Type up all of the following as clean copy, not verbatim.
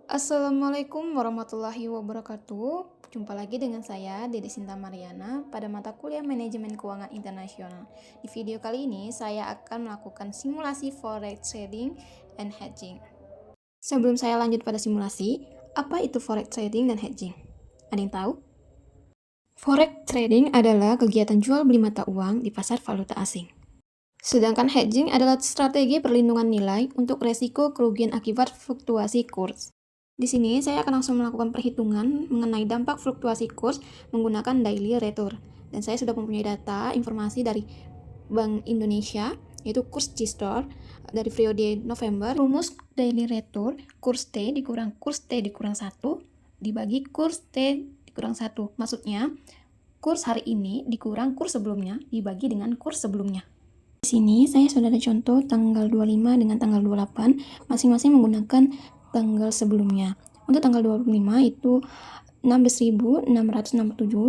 Assalamualaikum warahmatullahi wabarakatuh. Jumpa lagi dengan saya, Dede Sinta Mariana, pada mata kuliah Manajemen Keuangan Internasional. Di video kali ini, saya akan melakukan simulasi forex trading and hedging. Sebelum saya lanjut pada simulasi, apa itu forex trading dan hedging? Ada yang tahu? Forex trading adalah kegiatan jual beli mata uang di pasar valuta asing. Sedangkan hedging adalah strategi perlindungan nilai untuk resiko kerugian akibat fluktuasi kurs. Di sini saya akan langsung melakukan perhitungan mengenai dampak fluktuasi kurs menggunakan daily return. Dan saya sudah mempunyai data informasi dari Bank Indonesia, yaitu kurs G-Store dari periode November. Rumus daily return, kurs T dikurang kurs T dikurang 1 dibagi kurs T dikurang 1. Maksudnya, kurs hari ini dikurang kurs sebelumnya dibagi dengan kurs sebelumnya. Di sini saya sudah ada contoh tanggal 25 dengan tanggal 28, masing-masing menggunakan tanggal sebelumnya. Untuk tanggal 25 itu 16.667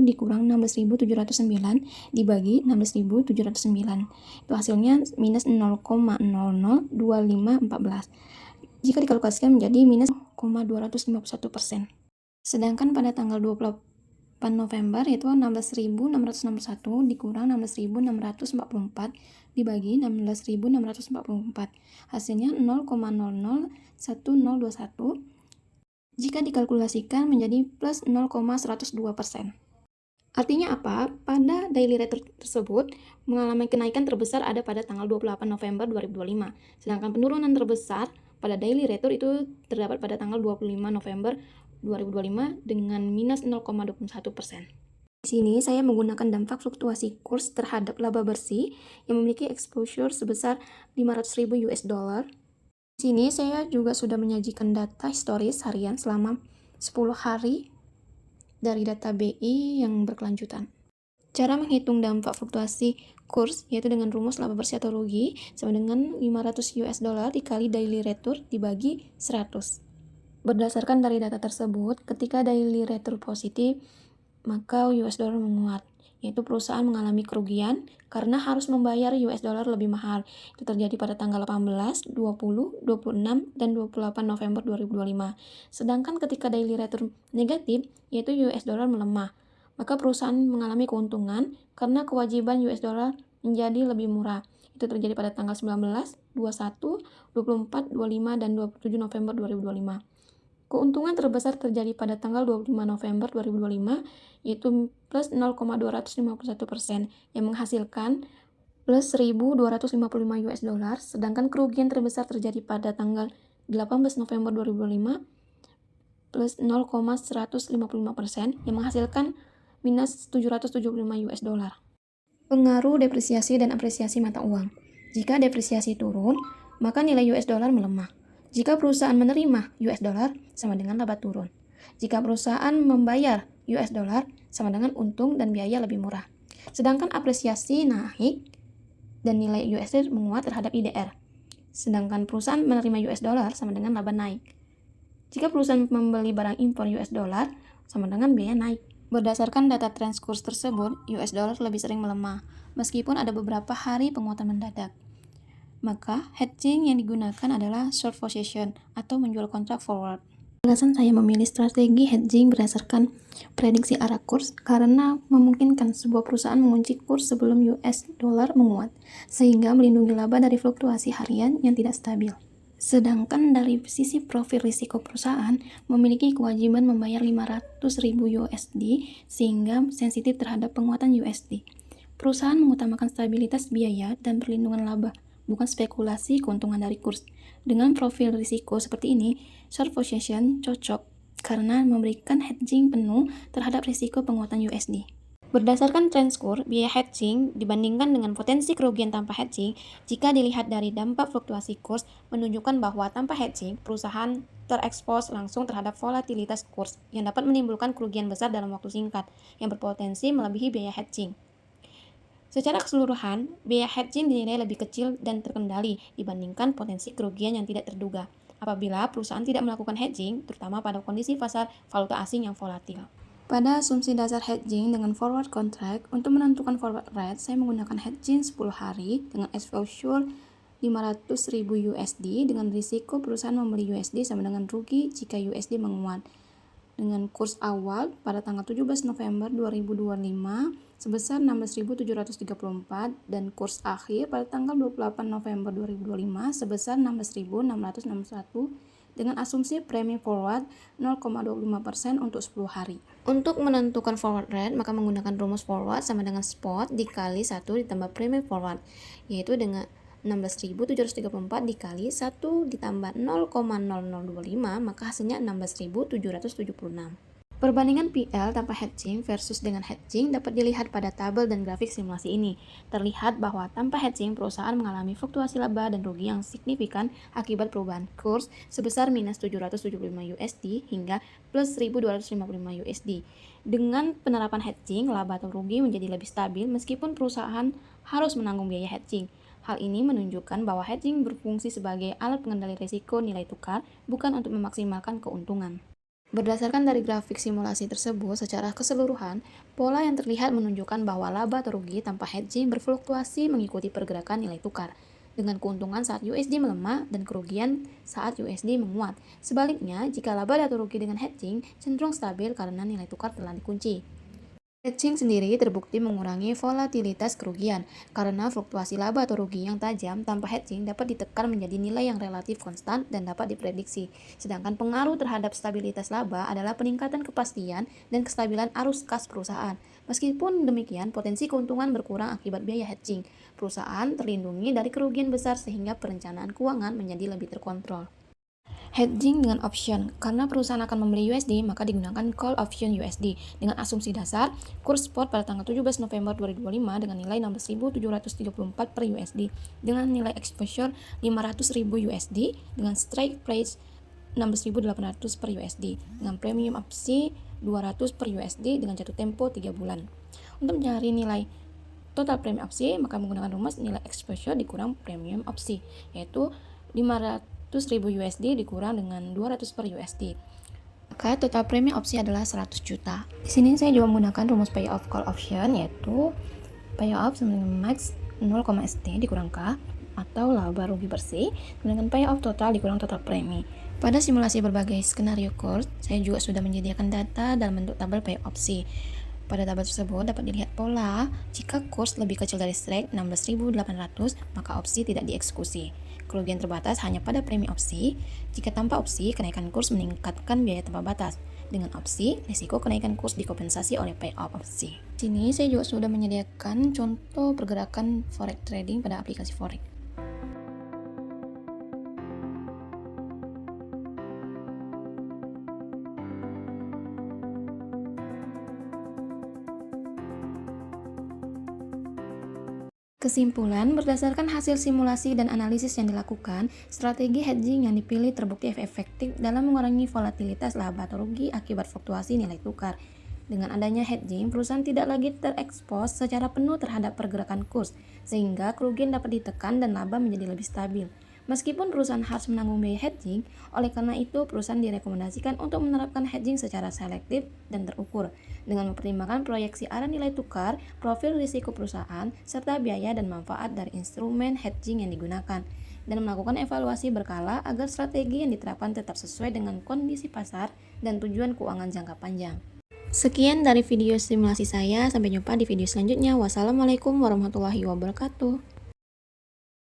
dikurang 16.709 dibagi 16.709. Itu hasilnya minus 0,002514. Jika dikalkulasikan menjadi minus 0,251%. Sedangkan pada tanggal 28 November yaitu 16.661 dikurang 16.644 dibagi 16.644. Hasilnya 0,001021 jika dikalkulasikan menjadi plus 0,102%. Artinya apa? Pada daily rate tersebut mengalami kenaikan terbesar ada pada tanggal 28 November 2025. Sedangkan penurunan terbesar pada daily rate itu terdapat pada tanggal 25 November 2025 dengan minus 0,21%. Di sini saya menggunakan dampak fluktuasi kurs terhadap laba bersih yang memiliki exposure sebesar 500.000 US dollar. Di sini saya juga sudah menyajikan data historis harian selama 10 hari dari data BI yang berkelanjutan. Cara menghitung dampak fluktuasi kurs yaitu dengan rumus laba bersih atau rugi sama dengan 500 US dollar dikali daily return dibagi 100. Berdasarkan dari data tersebut, ketika daily return positif, maka US dollar menguat, yaitu perusahaan mengalami kerugian karena harus membayar US dollar lebih mahal. Itu terjadi pada tanggal 18, 20, 26, dan 28 November 2025. Sedangkan ketika daily return negatif, yaitu US dollar melemah, maka perusahaan mengalami keuntungan karena kewajiban US dollar menjadi lebih murah. Itu terjadi pada tanggal 19, 21, 24, 25, dan 27 November 2025. Keuntungan terbesar terjadi pada tanggal 25 November 2025, yaitu plus 0,251% yang menghasilkan plus 1.255 US dollar, sedangkan kerugian terbesar terjadi pada tanggal 18 November 2025 plus 0,155% yang menghasilkan minus 775 US dollar. Pengaruh depresiasi dan apresiasi mata uang. Jika depresiasi turun, maka nilai US dollar melemah. Jika perusahaan menerima US dollar, sama dengan laba turun. Jika perusahaan membayar US dollar, sama dengan untung dan biaya lebih murah. Sedangkan apresiasi naik dan nilai US dollar menguat terhadap IDR. Sedangkan perusahaan menerima US dollar, sama dengan laba naik. Jika perusahaan membeli barang impor US dollar, sama dengan biaya naik. Berdasarkan data trend kurs tersebut, US dollar lebih sering melemah, meskipun ada beberapa hari penguatan mendadak. Maka, hedging yang digunakan adalah short position atau menjual kontrak forward. Alasan saya memilih strategi hedging berdasarkan prediksi arah kurs karena memungkinkan sebuah perusahaan mengunci kurs sebelum US dollar menguat, sehingga melindungi laba dari fluktuasi harian yang tidak stabil. Sedangkan dari sisi profil risiko perusahaan memiliki kewajiban membayar 500.000 USD sehingga sensitif terhadap penguatan USD. Perusahaan mengutamakan stabilitas biaya dan perlindungan laba, bukan spekulasi keuntungan dari kurs. Dengan profil risiko seperti ini, short position cocok karena memberikan hedging penuh terhadap risiko penguatan USD. Berdasarkan trend score, biaya hedging dibandingkan dengan potensi kerugian tanpa hedging, jika dilihat dari dampak fluktuasi kurs, menunjukkan bahwa tanpa hedging, perusahaan terekspos langsung terhadap volatilitas kurs yang dapat menimbulkan kerugian besar dalam waktu singkat, yang berpotensi melebihi biaya hedging. Secara keseluruhan, biaya hedging dinilai lebih kecil dan terkendali dibandingkan potensi kerugian yang tidak terduga apabila perusahaan tidak melakukan hedging, terutama pada kondisi pasar valuta asing yang volatil. Pada asumsi dasar hedging dengan forward contract, untuk menentukan forward rate, saya menggunakan hedging 10 hari dengan exposure 500.000 USD dengan risiko perusahaan membeli USD sama dengan rugi jika USD menguat. Dengan kurs awal pada tanggal 17 November 2025 sebesar 16.734 dan kurs akhir pada tanggal 28 November 2025 sebesar 16.661 dengan asumsi premi forward 0,25% untuk 10 hari. Untuk menentukan forward rate, maka menggunakan rumus forward sama dengan spot dikali 1 ditambah premi forward, yaitu dengan 16.734 dikali 1 ditambah 0,0025, maka hasilnya 16.776. Perbandingan PL tanpa hedging versus dengan hedging dapat dilihat pada tabel dan grafik simulasi ini. Terlihat bahwa tanpa hedging perusahaan mengalami fluktuasi laba dan rugi yang signifikan akibat perubahan kurs sebesar minus 775 USD hingga plus 1.255 USD. Dengan penerapan hedging, laba atau rugi menjadi lebih stabil meskipun perusahaan harus menanggung biaya hedging. Hal ini menunjukkan bahwa hedging berfungsi sebagai alat pengendali risiko nilai tukar, bukan untuk memaksimalkan keuntungan. Berdasarkan dari grafik simulasi tersebut, secara keseluruhan, pola yang terlihat menunjukkan bahwa laba atau rugi tanpa hedging berfluktuasi mengikuti pergerakan nilai tukar, dengan keuntungan saat USD melemah dan kerugian saat USD menguat. Sebaliknya, jika laba atau rugi dengan hedging cenderung stabil karena nilai tukar telah dikunci. Hedging sendiri terbukti mengurangi volatilitas kerugian, karena fluktuasi laba atau rugi yang tajam tanpa hedging dapat ditekan menjadi nilai yang relatif konstan dan dapat diprediksi. Sedangkan pengaruh terhadap stabilitas laba adalah peningkatan kepastian dan kestabilan arus kas perusahaan. Meskipun demikian, potensi keuntungan berkurang akibat biaya hedging. Perusahaan terlindungi dari kerugian besar sehingga perencanaan keuangan menjadi lebih terkontrol. Hedging dengan option. Karena perusahaan akan membeli USD, maka digunakan call option USD dengan asumsi dasar kurs spot pada tanggal 17 November 2025 dengan nilai 16.734 per USD dengan nilai exposure 500.000 USD dengan strike price 16.800 per USD dengan premium opsi 200 per USD dengan jatuh tempo 3 bulan. Untuk mencari nilai total premium opsi, maka menggunakan rumus nilai exposure dikurang premium opsi, yaitu 500.000 USD dikurang dengan 200 per USD. Maka total premi opsi adalah 100 juta. Di sini saya juga menggunakan rumus payoff call option, yaitu payoff sama dengan max 0,st dikurang K atau laba rugi bersih dengan payoff total dikurang total premi. Pada simulasi berbagai skenario kurs, saya juga sudah menyediakan data dalam bentuk tabel payoff opsi. Pada tabel tersebut dapat dilihat pola, jika kurs lebih kecil dari strike 16.800, maka opsi tidak dieksekusi. Kerugian terbatas hanya pada premi opsi. Jika tanpa opsi, kenaikan kurs meningkatkan biaya tanpa batas. Dengan opsi, risiko kenaikan kurs dikompensasi oleh payoff opsi. Di sini saya juga sudah menyediakan contoh pergerakan forex trading pada aplikasi forex. Kesimpulan, berdasarkan hasil simulasi dan analisis yang dilakukan, strategi hedging yang dipilih terbukti efektif dalam mengurangi volatilitas laba atau rugi akibat fluktuasi nilai tukar. Dengan adanya hedging, perusahaan tidak lagi terekspos secara penuh terhadap pergerakan kurs, sehingga kerugian dapat ditekan dan laba menjadi lebih stabil. Meskipun perusahaan harus menanggung biaya hedging, oleh karena itu perusahaan direkomendasikan untuk menerapkan hedging secara selektif dan terukur, dengan mempertimbangkan proyeksi arah nilai tukar, profil risiko perusahaan, serta biaya dan manfaat dari instrumen hedging yang digunakan, dan melakukan evaluasi berkala agar strategi yang diterapkan tetap sesuai dengan kondisi pasar dan tujuan keuangan jangka panjang. Sekian dari video simulasi saya, sampai jumpa di video selanjutnya. Wassalamualaikum warahmatullahi wabarakatuh.